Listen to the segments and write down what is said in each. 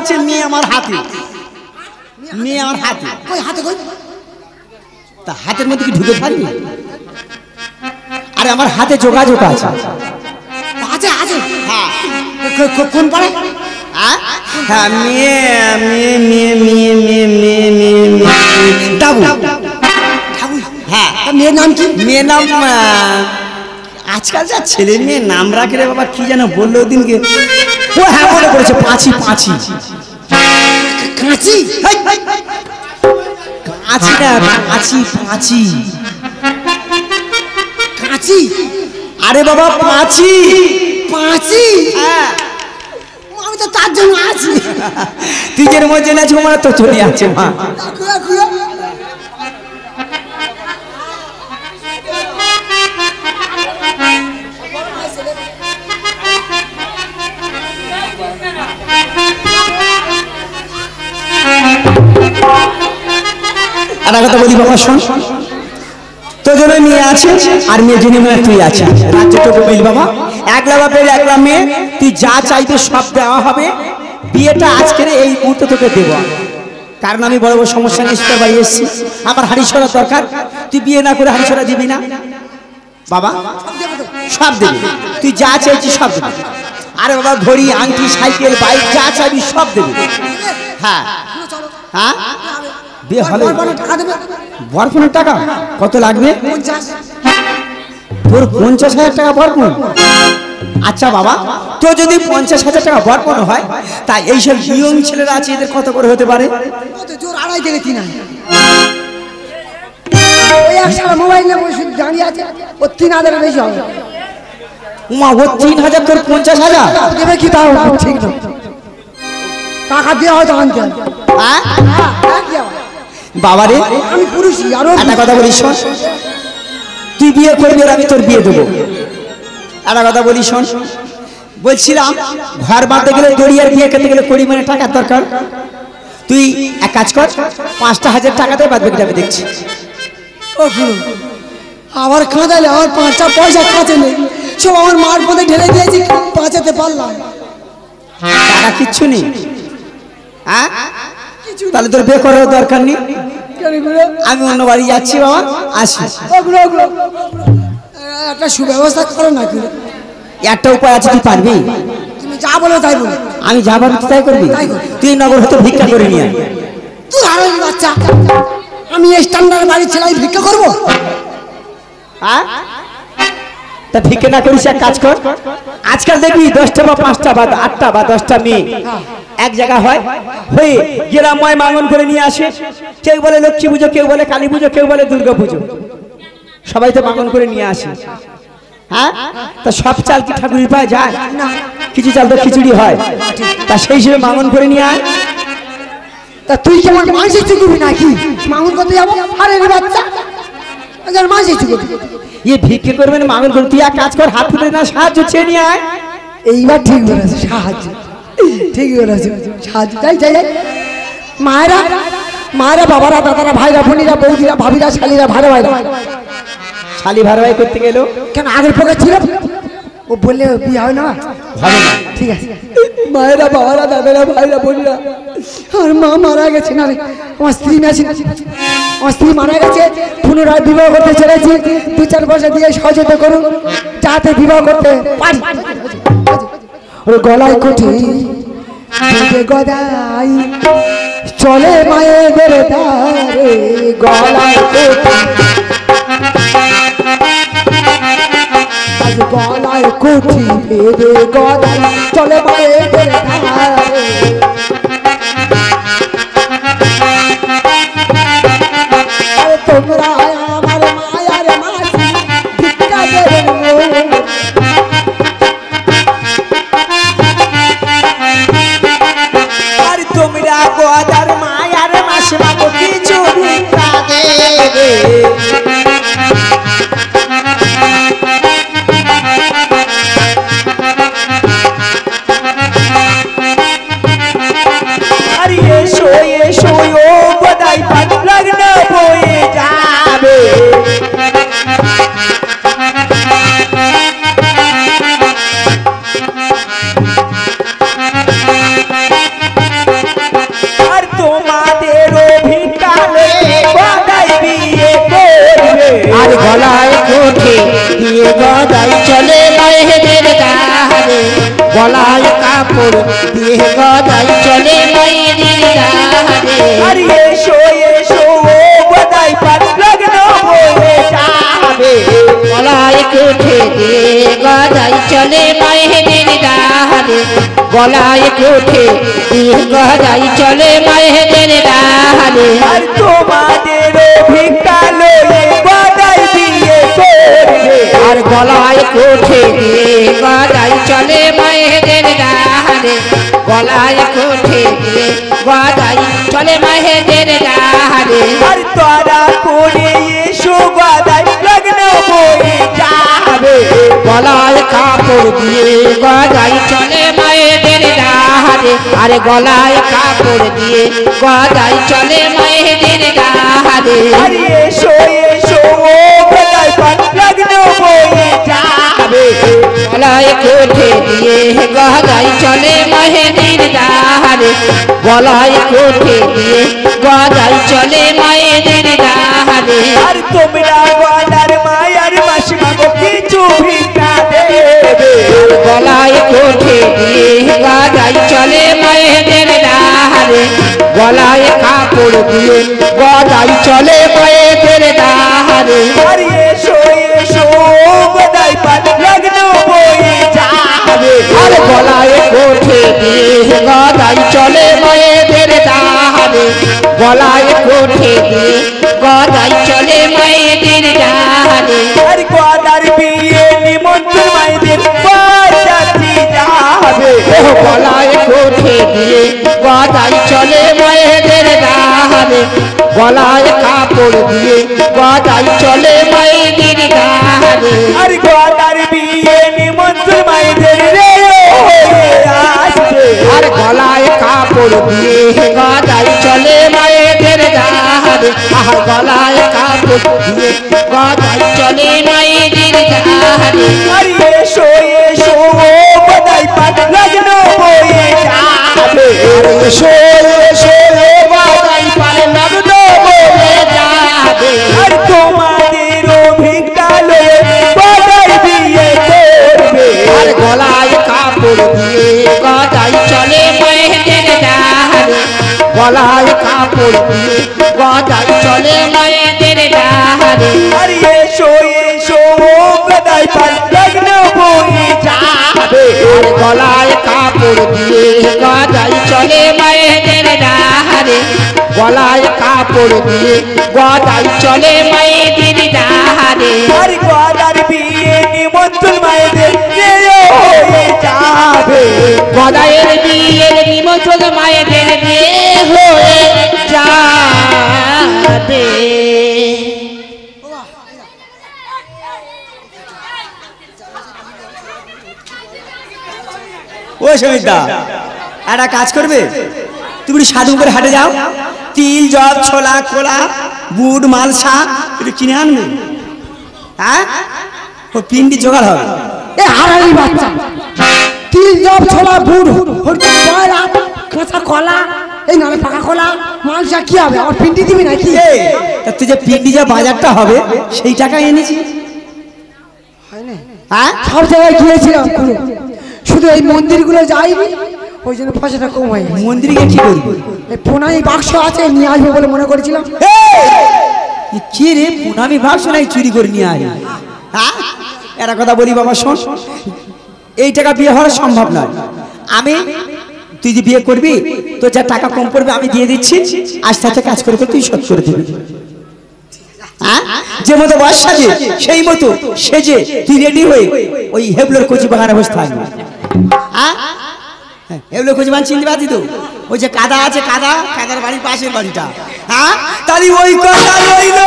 আছে, মেয়ে আমার হাতে, মেয়ে আমার হাতে। কই হাতে কই? তা হাতের মধ্যে কি ঢুকে থাকবে? আরে আমার হাতে যোগাযোগ আছে। আছে আছে। হ্যাঁ কোন পাড়ে? হ্যাঁ মেয়ে মেয়ে মেয়ে মেয়ে মেয়ে মেয়ে মেয়ে মেয়ে ডাবু। হ্যাঁ মেয়ের নাম কি? মেয়ের নাম আজকাল যা ছেলে মেয়ে নাম রাখে রে বাবা, কি যেন বললো ওদিনকে। ও হ্যাঁ মনে করেছে, পাঁচি। পাঁচি কাঁচি? কাঁচি না, পাঁচি পাঁচি। কাঁচি? আরে বাবা পাঁচি। পাঁচি? হ্যাঁ আমি তো তার জন্য আছি। তুই যেন মজা আছে আমার তো চলে আছে মা। আর কথা বলি বাবা, শোন, তোর জন্য মেয়ে আছে আর মেয়ে জন্য তুই আছে। রাজ্যটুকু বিল বাবা, একলা বাপের একলা মেয়ে, তুই যা চাইবে সব দেওয়া হবে। বিয়েটা আজকের এই মুহূর্তে তোকে দেব, কারণ আমি বড় বড় সমস্যা নিয়ে তোর বাড়ি এসেছি। আমার হাড়ি সরা দরকার, তুই বিয়ে না করে হাড়ি সরা দিবি না বাবা? সব দেবে, তুই যা চাইছি সব দেবে। আরে বাবা ঘড়ি, আংটি, সাইকেল, বাইক যা চাইবি সব দেবে। হ্যাঁ হ্যাঁ বিয়ে হলে বরফনের টাকা কত লাগবে? তোর 50,000 টাকা বরফন? আচ্ছা বাবা, তো যদি 50,000 টাকা বরফন হয়, তা এইসব ইয়ং ছেলেরা আছে, এদের কত করে হতে পারে? জোর 2.5 থেকে 3 ওই একসাথে মোবাইল নিয়ে বসে দাঁড়িয়ে আছে, ও 3,000 বেশি হবে। উমা ও 3,000, তোর 50,000 দেবে কি? তাও ঠিক না, টাকা দেওয়া হয়তো আনতে হবে। হ্যাঁ বাবা রে, আমি পুরুষই। আরো একটা কথা বলিস শোন, তুই বিয়ে করবি আর আমি তোর বিয়ে দেবো। একটা কথা বলিস শোন, বলছিলাম ঘর বাঁধতে গেলে দড়িয়ার বিয়ে করতে গেলে কোটি মানে টাকার দরকার। তুই এক কাজ কর, 5,000 টাকাতে বাদ বাকিটা আমি দেখছি। ও গুরু, আবার কাঁদালে আমার 5টা পয়সা কাছে নেই, সব আমার মার পথে ঢেলে দিয়েছি, বাঁচাতে পারলাম টাকা কিচ্ছু নেই। হ্যাঁ তাহলে তোর বিয়ে করার দরকার নেই, আমি অন্য বাড়ি যাচ্ছি বাবা, আসি। একটা সুব্যবস্থা করো না। একটা উপায় আছে, তুই পারবি? তুমি যা বলো তাই বলো। আমি যা ভাবি তাই করবি? তুই নগর হতে ভিক্ষা করে নিয়ে আয়। তুই আরো বাচ্চা, আমি স্ট্যান্ডার্ড বাড়ি ছেলে ভিক্ষা করবো? হ্যাঁ তা ভিক্ষা না করিস, এক কাজ কর, আজকাল দেখবি 10টা বা 5টা বা 8টা বা 10টা মেয়ে এক জায়গা হয়, হয়ে গ্রামময় মাঙ্গন করে নিয়ে আসে। কেউ বলে লক্ষ্মী পুজো, কেউ বলে কালী পুজো, কেউ বলে দুর্গা পুজো, সবাই তো মাঙ্গন করে নিয়ে আসে। হ্যাঁ তা সব চাল কি ঠাকুরের পায়ে যায় না? কিছু চাল তো খিচুড়ি হয়, তা সেই হিসেবে মাঙ্গন করে নিয়ে আয়। তা তুই কেমন মাংস চুকুবি নাকি? মাঙ্গন করতে যাবো? আরে বাচ্চা, মাংস চুকুবি? ये ভিক্ষে করবে না, মাঙ্গন করবে। তুই এক কাজ কর, হাত তুলে না সাহায্য চেয়ে নিয়ে আয়। এইবার ঠিক বলেছে, সাহায্য ঠিকই বলেছে, সাহায্য যাই যাই যাই। মায়েরা মায়েরা, বাবারা, দাদারা, ভাইরা, বোনিরা, বৌদিরা, ভাবিরা, শালিরা, ভাইরা ভাইরা। শালি ভাড়া ভাই করতে গেল কেন? আগের পক্ষে ছিল, ও বললে বিয়ে হয় না, হবে না। ঠিক আছে। মায়েরা, বাবারা, দাদারা, ভাইরা, বোনিরা, আর মা মারা গেছে না রে, আমার স্ত্রী মেশিন, আমার স্ত্রী মারা গেছে, পুনরায় বিবাহ করতে চলেছি। 2-4 পয়সা দিয়ে সহযোগিতা করুন যাতে বিবাহ করতে পারি। ওর গলায় কুঠি গদাই চলে মায়েদের ধারে, গলায় গলায় কুঠি ভেবে গদাই চলে মায়েদের ধারে। তোমরা আমার মায়ার মাঝি ভিক্ষা দেবেন মোর। আর তোমরা গদার মায়ার মাসে মাগো কিছু ভিক্ষা দেবে। আরে এসো এসো ও গদাই পাগলার না বয়ে যাবে। গদাই চলে মায়েদের ডাহারে আরে এসো এসো ও গদাই পান লগ্ন হয়ে যাবে গলায় কোঠে দিয়ে গদাই চলে মায়েদের ডাহারে গলায় কোঠে দিয়ে গদাই চলে মায়েদের ডাহারে আর তোমাদের ভিক্ষা লয়ে গদাই বিয়ে করবে আর গলায় কোঠে দিয়ে গদাই চলে মায়েদের ডাহারে গলায় কোঠে দিয়ে গদাই চলে মায়েদের ডাহারে আর তোরা করে এসো গদাই লগ্ন হয়ে যাবে গলায় কাপড় দিয়ে গদাই চলে মায়েদের ডাহারে আরে গলায় কাপড় দিয়ে গদাই চলে মায়েদের ডাহারে আরে এসো এসো ও গদাই পান লগ্ন হয়ে যাবে গলায় কোঠে দিয়ে গদাই চলে মায়েদের ডাহারে গলায় কোঠে দিয়ে গদাই চলে মায়েদের ডাহারে আর তোমরা গদার মায়ার মাসিমা গো কিছু ভিক্ষা দেবে গলায় কোঠে দিয়ে গদাই চলে মায়েদের ডাহারে গলায় কাপড় দিয়ে গদাই চলে মায়েদের ডাহারে আর এসো এসো গদাই পান লগ্ন হয়ে যাবে আর গলায় কোঠে দিয়ে গদাই চলে মায়েদের ডাহারে গলায় কোঠে দিয়ে গদাই চলে মায়েদের ডাহারে আর গদার বিয়ে নিমন্ত্রণ মাইদের বাড়ি যাবে গলায় কোঠে দিয়ে গদাই চলে মায়েদের ডাহারে গলায় কাপড় দিয়ে গদাই চলে মায়েদের ডাহারে আর গদার বিয়ে নিমন্ত্রণ মাইদের রে আসবে আর গলায় কাপড় দিয়ে গদাই চলে মায়েদের ডাহারে আর গলায় কাপড় দিয়ে গদাই চলে মায়েদের ডাহারে আর এসো এসো ও গদাই পান লগ্ন হয়ে যাবে এসো এসো গদাই পালে লগ্ন হয়ে যাবে আর তোমাদের ভিক্ষা লয়ে গদাই বিয়ে করবে আর গলায় কাপড় দিয়ে গদাই চলে মায়েদের ডাহারে গলায় কাপড় দিয়ে গদাই চলে মায়েদের ডাহারে আর এসো এসো ও গদাই পান লগ্ন হয়ে যাবে আর গলায় কাপড় দিয়ে গদাই চলে মায়েদের ডাহারে গলায় কাপড় দিয়ে গদাই চলে মায়েদের ডাহারে আর গদার বিয়ে নিমন্ত্রণ মায়েদের রে হয়ে যাবে গদায়ের বিয়ের নিমন্ত্রণ মায়েদের বিয়ে হয়ে যাবে ও সমিতা একটা কাজ করবে তুমি সাধু করে হাটে যাও তিল জল ছোলা কোলা বুট মালসা একটু কিনে আনবে হ্যাঁ ও পিন্ডি জোগাড় হবে এ হারালি বাচ্চা তিল জব ছোলা বুট পয়লা কাঁচা কলা এই নামে পাকা কলা মালসা কি হবে আমার পিন্ডি দিবি নাকি এই, তা তুই যে পিন্ডি যা বাজারটা হবে সেই টাকা এনেছি হ্যাঁ সব জায়গায় গিয়েছিলাম পুরো শুধু এই মন্দিরগুলো যাইনি ওই জন্য পয়সাটা কম হয়ে গেছে মন্দিরে গিয়ে কি করবি এই পোনাই বাক্স আছে নিয়ে আসবো বলে মনে করেছিলাম এই, কি রে পুনামি ভাবছো নাই চুরি করে নিয়ে আয় হ্যাঁ একটা কথা বলি বাবা শোন এই টাকা বিয়ে হওয়া সম্ভব নয় আমি তুই যে বিয়ে করবি তো যা টাকা কম পড়বে আমি দিয়ে দিচ্ছি আস্তে আস্তে কাজ করে করে তুই শোধ করে দিবি হ্যাঁ যে মতো বয়স সাজে সেই মতো সেজে তুই রেডি হয়ে ওই হেবলোর কচি বাগানে বসে থাকবি হ্যাঁ হেবলোর কচি বাগান চিনতে পারছি তো ওই যে কাদা আছে কাদা কাদার বাড়ির পাশের বাড়িটা হ্যাঁ তাহলে ওই কথা রইল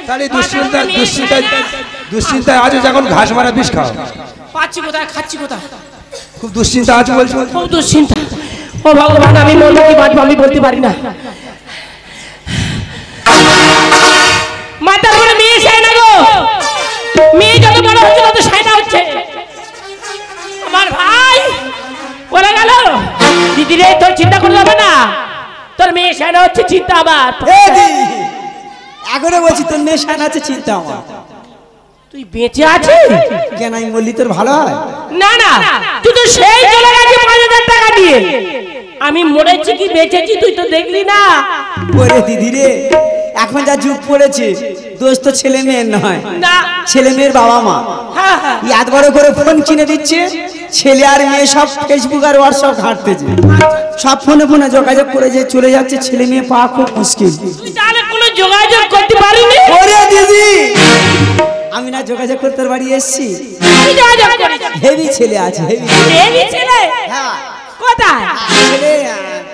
তাহলে দুশ্চিন্তায় আছো যখন ঘাস মারা বিষ খাও পাচ্ছি কোথায় খাচ্ছি কোথায় খুব দুশ্চিন্তা আছে বলছো খুব দুশ্চিন্তা ও ভগবান আমি মরবো কি বাঁচবো আমি বলতে পারি না মেয়ে সেনা হচ্ছে চিন্তা আমার। এখনো বলছি তোর মেয়ে সান আছে চিন্তা আমার। তুই বেঁচে আছিস কেন আমি বললি তোর ভালো হয়? না না, তুই তো সেই চলে গেছিস 5,000 টাকা দিয়ে। আমি মরেছি কি বেঁচেছি তুই তো দেখলি না। ওরে দিদি রে, এখন যা যুগ পড়েছে দোষ তো ছেলে মেয়ের নয়, না ছেলে মেয়ের বাবা মা হ্যাঁ হ্যাঁ এত বড় করে ফোন কিনে দিচ্ছে, ছেলে আর মেয়ে সব ফেসবুক আর হোয়াটসঅ্যাপ ঘাঁটতেছে, সব ফোনে ফোনে যোগাযোগ করে যে চলে যাচ্ছে, ছেলে মেয়ে পাওয়া খুব মুশকিল। তুই তাহলে কোনো যোগাযোগ করতে পারিনি? ওরে দিদি, আমি না যোগাযোগ করতে বাড়ি এসেছি, তুই যোগাযোগ করিস? হেভি ছেলে আছে, হেভি। এই ছেলে হ্যাঁ কোথায়? ছেলে,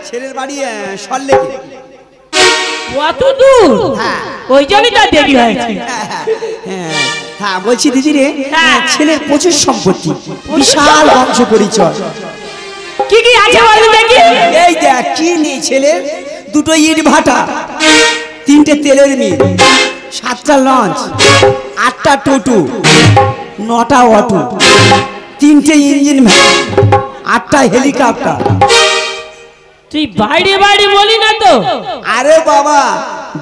ছেলের বাড়ি সল্লেকে। কত দূর? হ্যাঁ ওই জন্যই তো দেরি হয়েছে। হ্যাঁ হ্যাঁ বলছি দিদি রে, হ্যাঁ। ছেলের প্রচুর সম্পত্তি, বিশাল বংশ পরিচয়। কি কি আছে বল দেখি। এই দেখ কি নেই ছেলের, দুটো ইট ভাটা, 3টে তেলের মিল, 7টা লঞ্চ, 8টা টোটো, 9টা অটো, 3টে ইঞ্জিন ভ্যান, 8টা হেলিকপ্টার। তুই বাইরে বাইরে বলি না তো। আরে বাবা,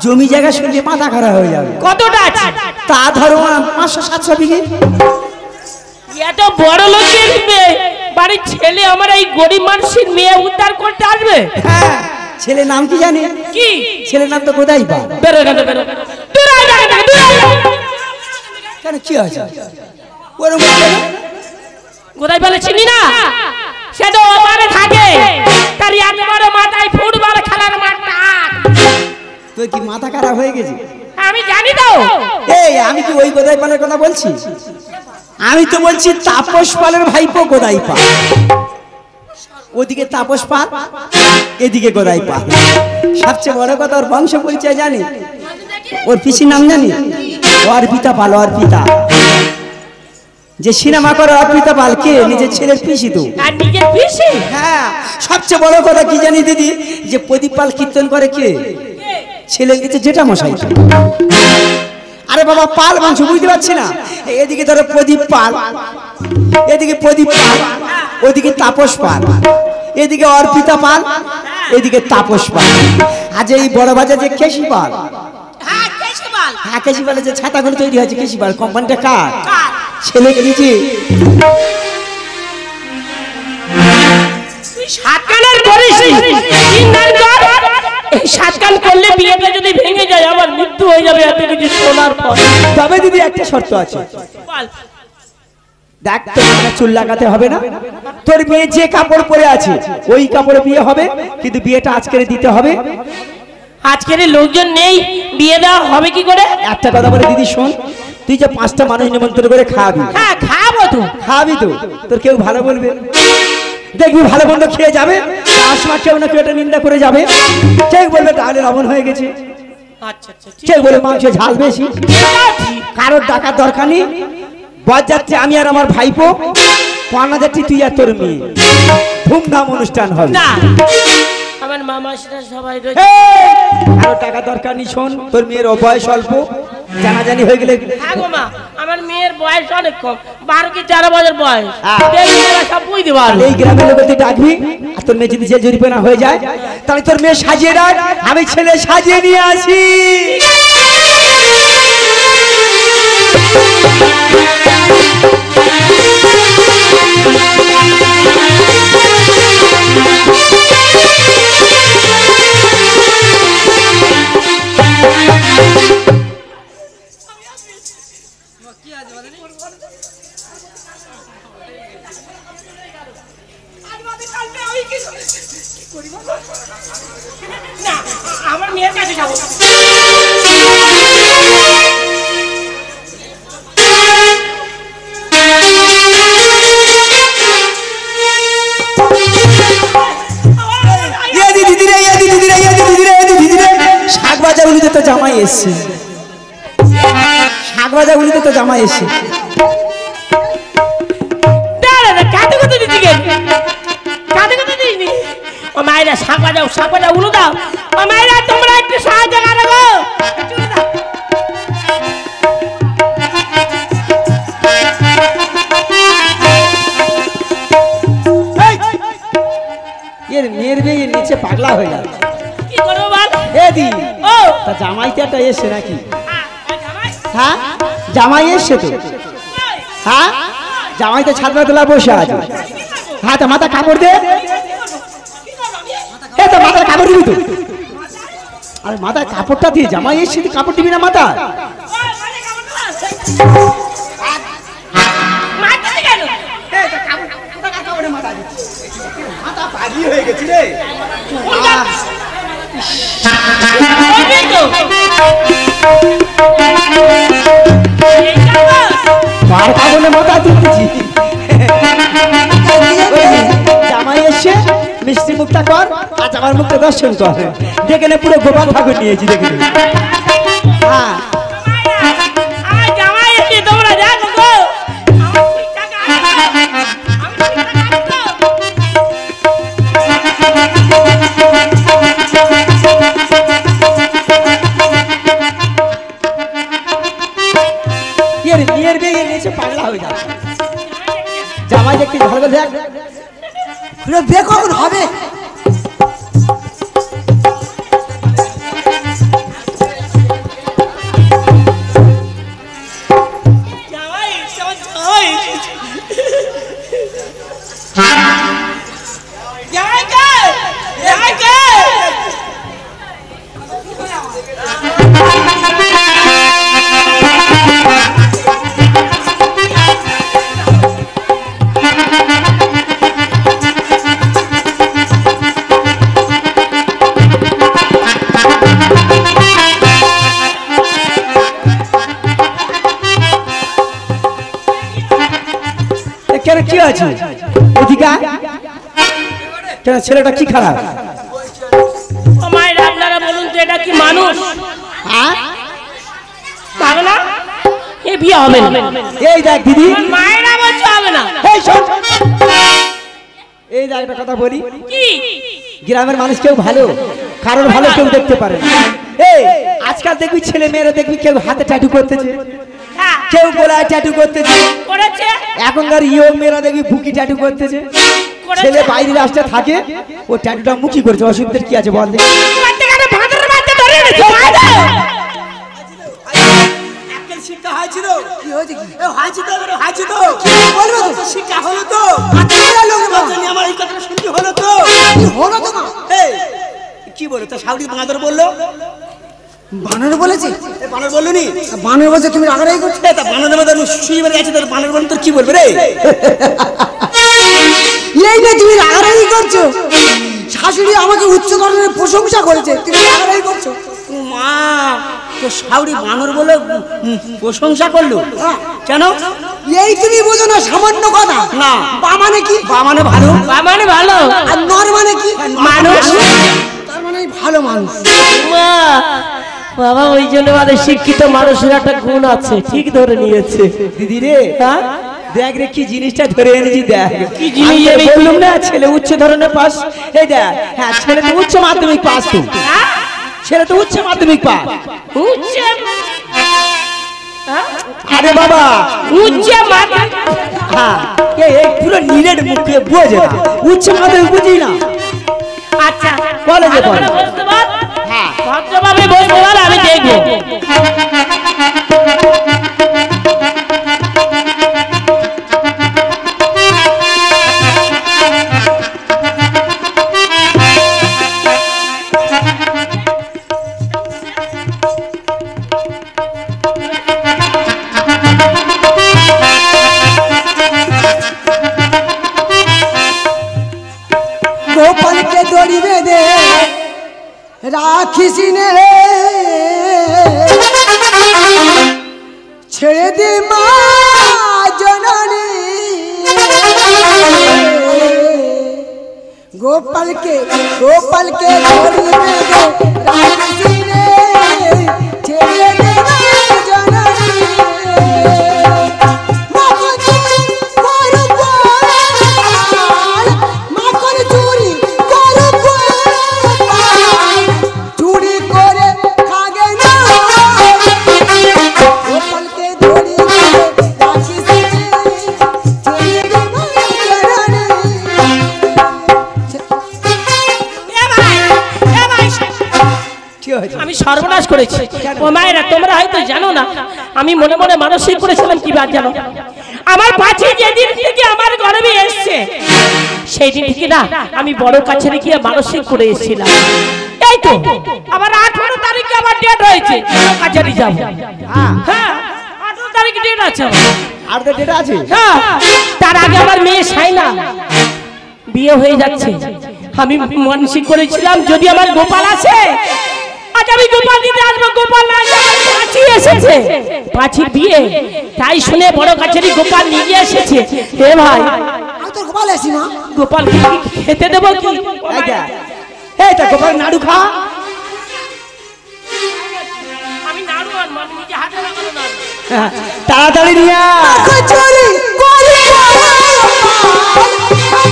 জমি জায়গা শুনলে মাথা খারাপ হয়ে যাবে। কতটা আছে? তা ধরো 500-700 বিঘে। এত বড় লোকের মেয়ে বাড়ির ছেলে আমার এই গরিব মানুষের মেয়ে উদ্ধার করতে আসবে? হ্যাঁ, ছেলের নাম কি জানি? কি ছেলের নাম তো কোথায় পা? বেরো এখান থেকে, বেরো দূর হয়ে যা এখান থেকে, দূর হয়ে যা। কেন কি আছে ওরকম বলে না? কোথায় বলে চিনি না? সে তো ওপারে থাকে, তার এত বড় মাথায় ফুটবল খেলার মাঠটা। তোর কি মাথা খারাপ হয়ে গেছে? আমি জানি তো। এই আমি কি ওই গোদাই পালের কথা বলছি? আমি তো বলছি তাপস পালের ভাইপো গোদাই পাল। ওদিকে তাপস পাল, এদিকে গোদাই পাল। সবচেয়ে বড় কথা ওর বংশ পরিচয় জানি, ওর পিসির নাম জানি? অর্পিতা পাল। অর্পিতা, যে সিনেমা করে অর্পিতা পাল কে? নিজের ছেলের পিসি তো। আর নিজের পিসি? হ্যাঁ, সবচেয়ে বড় কথা কি জানি দিদি, যে প্রদীপ পাল কীর্তন করে কে? ছেলে কিছু যেটা মশাই। আরে বাবা, পাল বংশ বুঝতে পারছি না। এদিকে ধরো প্রদীপ পাল, এদিকে প্রদীপ পাল, ওদিকে তাপস পাল, এদিকে অর্পিতা পাল, এদিকে তাপস পাল। আজ এই বড় বাজার যে কেশি পাল, হ্যাঁ কেশবল। হ্যাঁ কেশি পালের যে ছাতাগুলো তৈরি হয়েছে, কেশি পাল কোম্পানিটা কার? ছেলে নিজে। তুই সাতকানের করিস তিন ধান কর। এই সাতকান করলে বিয়েটা যদি ভেঙে যায় আমার মৃত্যু হয়ে যাবে এত কিছু শোনার পর। তবে দিদি একটা শর্ত আছে। বল। দেখ, তোর মাথায় চুল লাগাতে হবে না। তোর মেয়ে যে কাপড় পরে আছে ওই কাপড়ে বিয়ে হবে, কিন্তু বিয়েটা আজকের দিতে হবে। আজকের লোকজন নেই, বিয়ে দেওয়া হবে কি করে? একটা কথা বলে দিদি শোন, তুই যে 5টা মানুষ নিমন্ত্রণ করে খাওয়াবি, হ্যাঁ খাবো তো। খাওয়াবি তো, তোর কেউ ভালো বলবে? দেখবি ভালো মন্দ খেয়ে যাবে, আসমা কেউ না কেউ একটা নিন্দা করে যাবে। কেউ বলবে ডালে লবণ হয়ে গেছে, আচ্ছা আচ্ছা ঠিক কেউ বলে মাংস ঝাল বেশি। আছে। কারোর ডাকার দরকার নেই। বরযাত্রী আমি আর আমার ভাইপো, পানা যাচ্ছি তুই আর তোর মেয়ে, ধুমধাম অনুষ্ঠান হবে। না আমার মামা সেটা সবাই রয়েছে। কারো টাকা দরকার নেই। শোন, তোর মেয়ের বয়স অল্প, জানাজানি হয়ে গেলে। হ্যাঁ গো মা, আমার মেয়ের বয়স অনেক কম, 12 কি 13 বছর বয়স। হ্যাঁ। দেখবি ওরা সব বুঝতে পারবে। এই গ্রামের লোক তুই ডাকবি, আর তোর মেয়ে যদি জেল জরিমানা হয়ে যায় তাহলে তোর মেয়ে সাজিয়ে রাখ, আমি ছেলে সাজিয়ে নিয়ে আসি। না, আমার মেয়ের কাছে যাবো। শাক ভাজা উলিতে তো জামাই এসছে, শাক ভাজা উলিতে তো জামাই এসছে। দাঁড়া না, কাঁদে কথা দিচ্ছি কে? কাঁদে কথা দিইনি। ও মায়েরা শাক ভাজা উলু দাও। ও মায়েরা তোমরা একটু সাহায্য করো গো। চলে দাও। এর মেয়ের বিয়ে নিচে পাগলা হয়ে যাবে। কি করে তা জামাই তো একটা এসছে নাকি? হ্যাঁ জামাই এসছে তো। হ্যাঁ জামাই তো ছাদনা তোলা বসে আছে। হ্যাঁ তো মাথা কাপড় দে। এই তো মাথায় কাপড় দিবি তো। আরে মাথায় কাপড়টা দিয়ে জামাই এসছে, তুই কাপড় দিবি না মাথায়? মাথা পাগি হয়ে গেছি রে। মাথা তুলতেছি। জামাই এসে মিষ্টি মুখটা কর আর জামার মুখটা দর্শন কর। দেখে নে পুরো গোপাল ঠাকুর নিয়েছি দেখে নে। হ্যাঁ বিয়ের বিয়ে নিয়েছে পাগলা হয়ে যাচ্ছে। জামাই দেখতে ভালো করে দেখ বিয়ে কখন হবে? কি আছে এদিকে? কেন ছেলেটা কি খারাপ? মায়ের আপনারা বলুন তো এটা কি মানুষ? হবে না, এ বিয়ে হবে না। এই দেখ দিদি, মায়েরা বলছে হবে না। এই শোন, এই দেখ একটা কথা বলি, কি গ্রামের মানুষ কেউ ভালো, কারোর ভালো কেউ দেখতে পারে না। এই আজকাল দেখবি ছেলে মেয়েরা দেখবি কেউ হাতে ট্যাটু করতেছে, কেউ গলায় ট্যাটু করতেছে, এখনকার ইয়ং মেয়েরা দেখবি বুকি ট্যাটু করতেছে। ছেলে বাইরে রাস্তায় থাকে, ও ট্যাটুটা মুখি করছে, অসুবিধার কি আছে বল? শিক্ষা হয়েছিল কি হয়েছে? কি হয়েছে তো হয়েছে তো বলবো তো, শিক্ষা হলো তো, আমার এই কথাটা শুনতে হলো তো, হলো তো। কি বলো তা? সাউরি বাঁদর বললো, বানর বলেছে? বানর বললো নি? বানর বলছে তুমি রাগারাগি করছো? তা বানরের মধ্যে শুয়ে বেড়ে আছে, তোর বানর বললো তোর কি বলবে রে? এই না তুমি রাগারাগি করছো? শাশুড়ি আমাকে উচ্চ ধরনের প্রশংসা করেছে, তুমি রাগারাগি করছো? মা তো সাউরি বানর বলে প্রশংসা করলো কেন? এই তুমি বোঝো না সামান্য কথা? না। বা মানে কি? বা মানে ভালো, বা মানে ভালো, আর নর মানে কি? মানুষ, তার মানে ভালো মানুষ। মা বাবা ওই জন্য আমাদের শিক্ষিত মানুষের একটা গুণ আছে, ঠিক ধরে নিয়েছে। দিদি রে, হ্যাঁ দেখ রে কি জিনিসটা ধরে এনেছি, দেখ কি জিনিস আমি বললাম না ছেলে উচ্চ ধরনের পাস। এই দেখ, হ্যাঁ ছেলে তো উচ্চ মাধ্যমিক পাস, তো ছেলে তো উচ্চ মাধ্যমিক পাস। উচ্চ, আরে বাবা উচ্চ মাধ্যমিক, হ্যাঁ এই পুরো নীলের মুখে বোঝে না, উচ্চ মাধ্যমিক বুঝি না। আচ্ছা কলেজে পড়ে, বুঝতে পার, হ্যাঁ ভদ্রভাবে বুঝতে পার, আমি দেখবো। গোপালকে দড়ি বেঁধে রাখিস নে, ছেড়ে দে মা জননী। গোপালকে গোপালকে দড়ি বেঁধে রাখিস নে, ছেড়ে দে মা জননী। করেছি। ও মায়েরা তোমরা হয়তো জানো না, আমি মনে মনে মানসিক করেছিলাম কি বাদ জানো, আমার পাঁচি যেদিন থেকে আমার গর্ভে এসছে সেই দিন থেকে না আমি বড় কাছারি গিয়ে মানসিক করে এসেছিলাম। এই তো আবার 18 তারিখে আমার ডেট হয়েছে, কাছারি যাব। হ্যাঁ 18 তারিখে ডেট আছে আর তো ডেট আছে। হ্যাঁ তার আগে আমার মেয়ে সাইনা বিয়ে হয়ে যাচ্ছে। আমি মানসিক করেছিলাম যদি আমার গোপাল আছে আজ আমি গোপাল দিতে আসবো, গোপাল না আসলে আমার পাঁচি এসেছে, পাঁচির বিয়ে। তাই শুনে বড় কাছারি গোপাল নিয়ে এসেছে। হে ভাই আমি তোর গোপাল আসি মা। গোপাল কি খেতে দেবো কি? এই তো গোপাল নাড়ু খা। আমি নাড়ু আনবো, আমি নিজে হাতে লাগানো নাড়ু। তাড়াতাড়ি নিয়ে আয়। কচুরি করে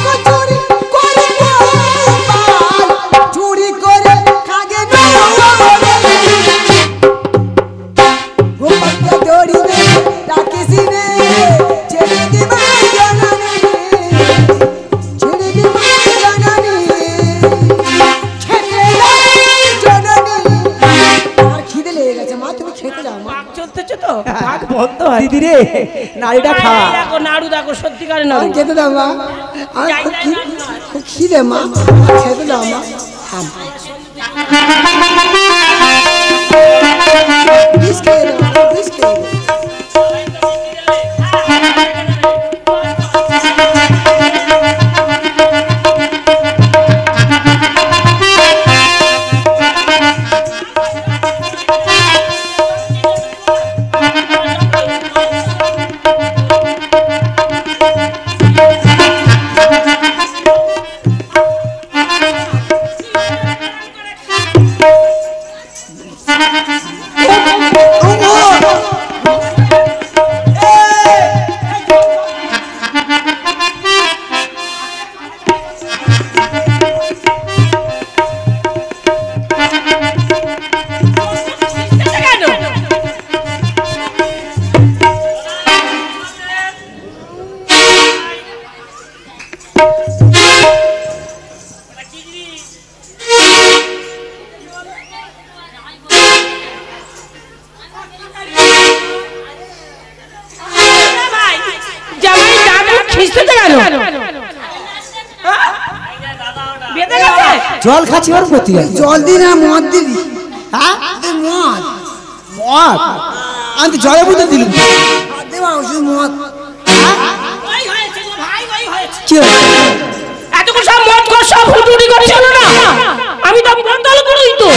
কচুরি করে চুরি করে খাগে না গোপালকে দড়ি নে ডাকিসি নে ছেড়ে দিবা জানানি ছেড়ে দিবা জানানি খেতে দাও জানানি। আর খিদে লেগে গেছে মা, তুমি খেতে দাও মা। পাক চলতেছে তো, পাক বন্ধ হয়। দিদি রে নাড়ুটা খা। এই দেখো নাড়ু, দেখো সত্যিকারের নাড়ু। খেতে দাও মা, আর খুব খিদে মা, খেতে দাও মা। বিষ খেয়ে দাও, বিষ খেয়ে দাও। জল খাচ্ছি ওর প্রতি জল দি না মদ দিবি? হ্যাঁ মদ মদ আমি তো জলে বুঝতে দিলাম। দেবা শুধু মদ। কি হয়েছে? এতক্ষণ সব মদ কর, সব হুটুটি করছিল না, আমি তো বোতল করেই তো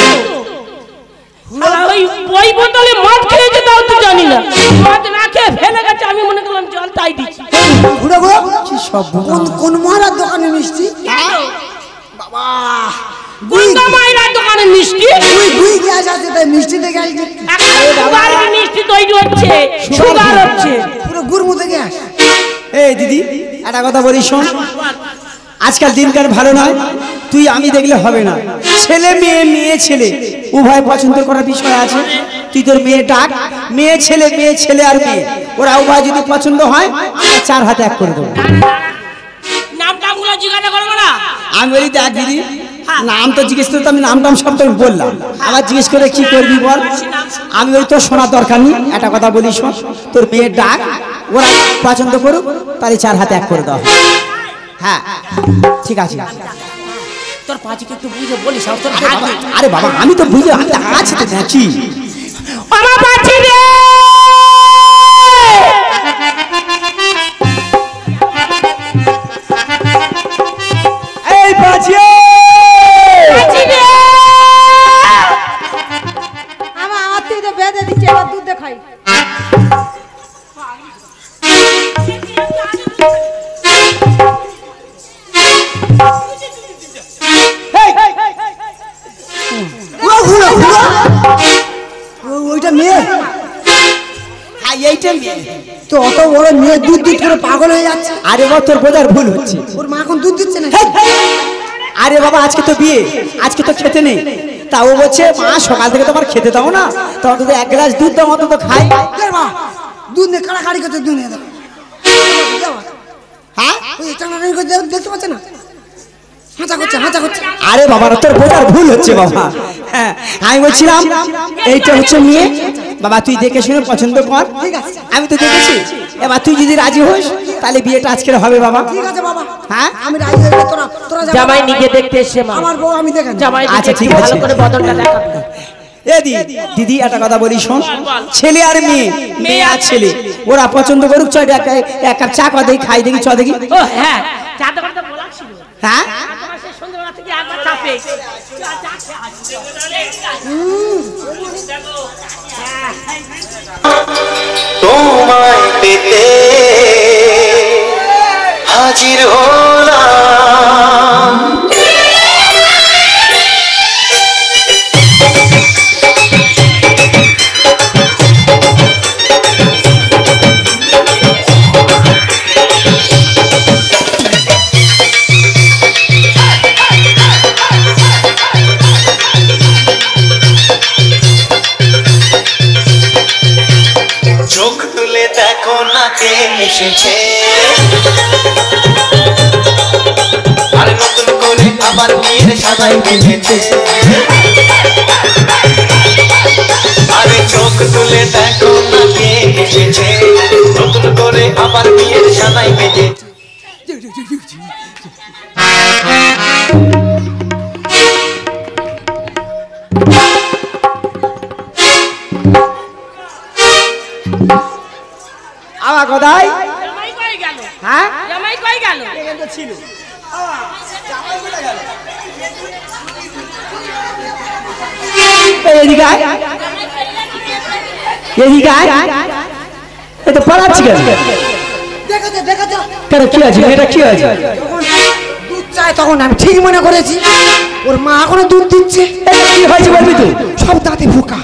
ওই ওই বোতলে মদ খেয়েছে তাও তো জানি না, মদ না খেয়ে ফেলে গেছে, আমি মনে করলাম জল তাই দিচ্ছি। ঘুরে ঘুরে কি সব কোন মহারাজ দোকানে মিষ্টি? বাবা গুন্ডা মাইরার দোকানে মিষ্টি, তুই গ্যাস আছে তাই মিষ্টি দেখে আসবি। সুগার মিষ্টি তৈরি হচ্ছে, সুগার হচ্ছে পুরো গুড় মতো গ্যাস। এই দিদি একটা কথা বলি শোন, আজকাল দিনকার ভালো নয়, তুই আমি দেখলে হবে না, ছেলে মেয়ে মেয়ে ছেলে উভয় পছন্দ করার বিষয় আছে। তুই তোর মেয়ে ডাক, মেয়ে ছেলে আর মেয়ে ওরা উভয় যদি পছন্দ হয় আমরা 4 হাতে এক করে দেবো। নাম টামগুলো জিজ্ঞাসা করবো না? আমি বলি দেখ দিদি নাম তো জিজ্ঞেস করতে, আমি নাম টাম সব তো বললাম, আবার জিজ্ঞেস করে কি করবি বল। আমি ওই তোর শোনার দরকার নেই, একটা কথা বলি শোন, তোর মেয়ের ডাক, ওরা পছন্দ করুক তাহলে 4 হাতে এক করে দাও। হ্যাঁ ঠিক আছে। তোর পাঁচিকে একটু বুঝে বলিস। আরে বাবা আমি তো বুঝে আছে তো দেখি আমার পাঁচি রে, এই পাঁচি পাঁচি রে, আমার তুই তো বেঁধে দিচ্ছে, এবার দুধ দেখাই। ওইটা মেয়ে, এইটা মেয়ে তো অত বড় মেয়ে দুধ দুধ করে পাগল হয়ে যাচ্ছে। আরে বাবা তোর বোঝার ভুল হচ্ছে। ওর মা এখন দুধ দিচ্ছে না। আরে বাবা আজকে তো বিয়ে, আজকে তো খেতে নেই, তা ও বলছে মা সকাল থেকে তোমার খেতে দাও না, তোমার তো 1 গ্লাস দুধ দাও অন্তত খাই। মা দুধ নিয়ে কাড়াকাড়ি করতে দুধ নিয়ে দাও। হ্যাঁ ওই টানাটানি করে দেখতে পাচ্ছে না? হাঁচা করছে আরে বাবা তোর বোঝার ভুল হচ্ছে বাবা। হ্যাঁ আমি বলছিলাম এইটা হচ্ছে মেয়ে বাবা, তুই দেখে শুনে পছন্দ কর। আমি তো দেখেছি, এবার তুই যদি রাজি হোস তাহলে বিয়েটা আজকের হবে বাবা। ঠিক আছে বাবা, হ্যাঁ আমি রাজি হয়ে তোরা তোরা যা। জামাই নিজে দেখতে এসে মা, আমার বউ আমি দেখেন। জামাই আচ্ছা, ঠিক ভালো আছে। করে বদলটা দেখাবে। দিদি একটা কথা বলি শোন, ছেলে আর মেয়ে, মেয়ে আর ছেলে ওরা পছন্দ করুক, চল এক কাপ চা কর দেখি, খাই দেখি, চ দেখি। ও হ্যাঁ, চা দোকান তো বলা ছিল। হ্যাঁ তোমার সেই সন্ধ্যাবেলা থেকে একবার চা পেয়েছি। তোমায় পেতে হাজির হলাম। চোখ তুলে দেখো না কে এসেছে, আর নতুন করে আবার বিয়ের সাজাই বেঁধেছে। আরে চোখ তুলে দেখো না কে এসেছে, নতুন করে আবার বিয়ের সাজাই বেঁধেছে। আমার কথাই জামাই কই গেল? হ্যাঁ জামাই কই গেল? ছিল এদিকে আয়, এদিকে আয়। এ তো পালাচ্ছি কেন? দেখেছে দেখেছে কেন কি আছে, এটা কি আছে? যখন দুধ চায় তখন আমি ঠিক মনে করেছি ওর মা এখনো দুধ দিচ্ছে। এটা কি হয়েছে বলবি তুই? সব দাঁতে বোকা।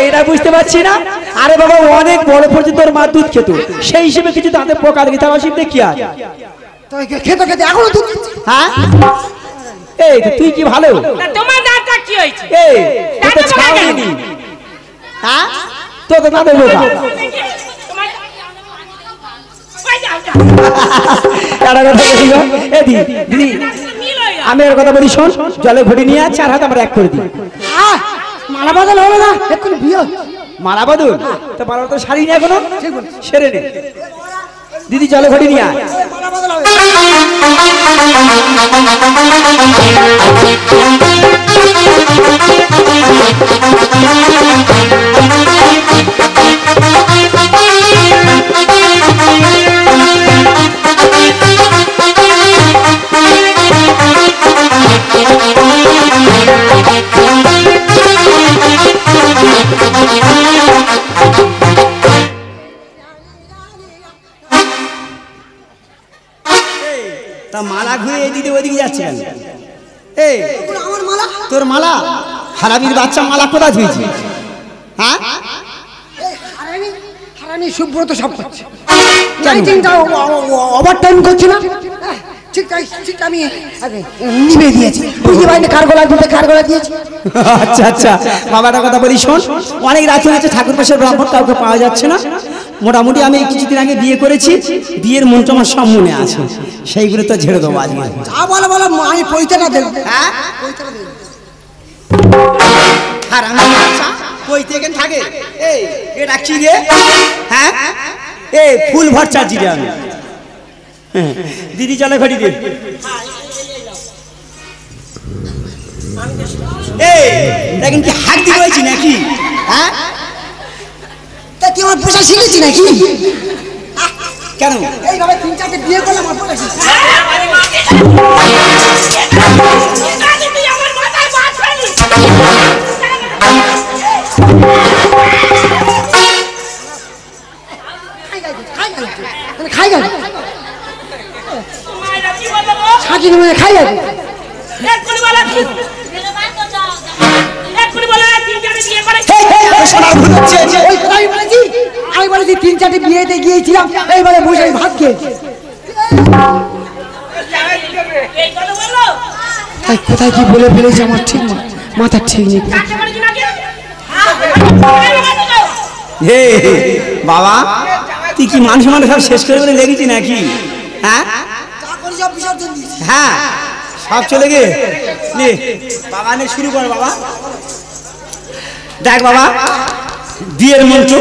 এটা বুঝতে পারছি না। আরে বাবা অনেক বড় পর্যন্ত তোর মা দুধ খেত, সেই হিসেবে কিছু দাঁতে পোকা লেগে তার অসুবিধা কি আছে? তাই খেতে খেতে এখনো দুধ দিচ্ছে। হ্যাঁ এই তো তুই কি ভালো? না তোমার দাঁতটা কি হয়েছে? এই তুই তো দাঁতে পোকা কেন? ছাউনি। হ্যাঁ তো তো দাঁতে পোকা। তোমার কই যাও যাও। একটা কথা বলি গো, এ দিদি নীল হয়ে গেল। আমি আর কথা বলি শোন, জলে ঘটি নিয়ে আয়, 4 হাত আমরা এক করে দিই। মালা বদল হবে না, এক্ষুনি বিয়ে হচ্ছে। মালা বদল তো মালা তো শাড়ি নিয়ে এখনো সেরে নে। দিদি জলে ঘটি নিয়ে আয়। মালা বদল হবে। তা মালা ঘুরে এদিকে ওদিকে যাচ্ছে কেন? এই আমার মালা তোর মালা হারামির বাচ্চা মালা কোথা ধুয়েছি? হ্যাঁ হারামি হারামি সুব্রত সব করছে। লাইটিংটা ওভার টাইম করছে না, ঠিক তাই ঠিক আমি নিভে দিয়েছি। বুঝতে পারিনি কার গলা দিতে কার গলা দিয়েছি। আচ্ছা আচ্ছা বাবাটার কথা বলি শোন, অনেক রাত হয়েছে, ঠাকুর পাশের ব্রাহ্মণ কাউকে পাওয়া যাচ্ছে না। মোটামুটি আমি কিছুদিন আগে বিয়ে করেছি, বিয়ের মন্ত্র আমার সব মনে আছে, সেইগুলো তো ঝেড়ে দেবো আজকে। যা বলো বলো, আমি পয়সাটা দেবো। হ্যাঁ হারামির বাচ্চা কই থেকে থাকে? এই এটা কি রে? হ্যাঁ এই ফুল ভর চাচ্ছি রে আমি। হ্যাঁ, দিদি চলে ঘটি দে। এই দেখেন কি হাত দিয়ে রয়েছি নাকি? হ্যাঁ তা তুই আমার পোষা শিখেছি নাকি? কেন? এইভাবে 3-4টে বিয়ে করলাম আমার পোষা শিখেছি। তুই আমার মাথায় বাজ ফেলি। খাই গেল মায়েরা কি বলবো গো? সাকির মনে খাই গেল। এক্ষুনি বলো কি? এক্ষুনি বলো তিন চারে বিয়ে করে। সোনার ভূত হচ্ছে। ওই কথা আমি বলেছি 3-4টে বিয়েতে গিয়েছিলাম, এইবারে বসে আমি ভাত খেয়েছি। এই কথা বললো? কোথায় কি বলে ফেলেছি আমার ঠিক মাথা ঠিক নেই। কাকে বলেছি নাকি? হে বাবা তুই কি মানুষ মানুষ সব শেষ করে বলে লেগেছি নাকি? হ্যাঁ হ্যাঁ সব চলে গে নে বাবা নে শুরু কর বাবা। দেখ বাবা বিয়ের মন্ত্র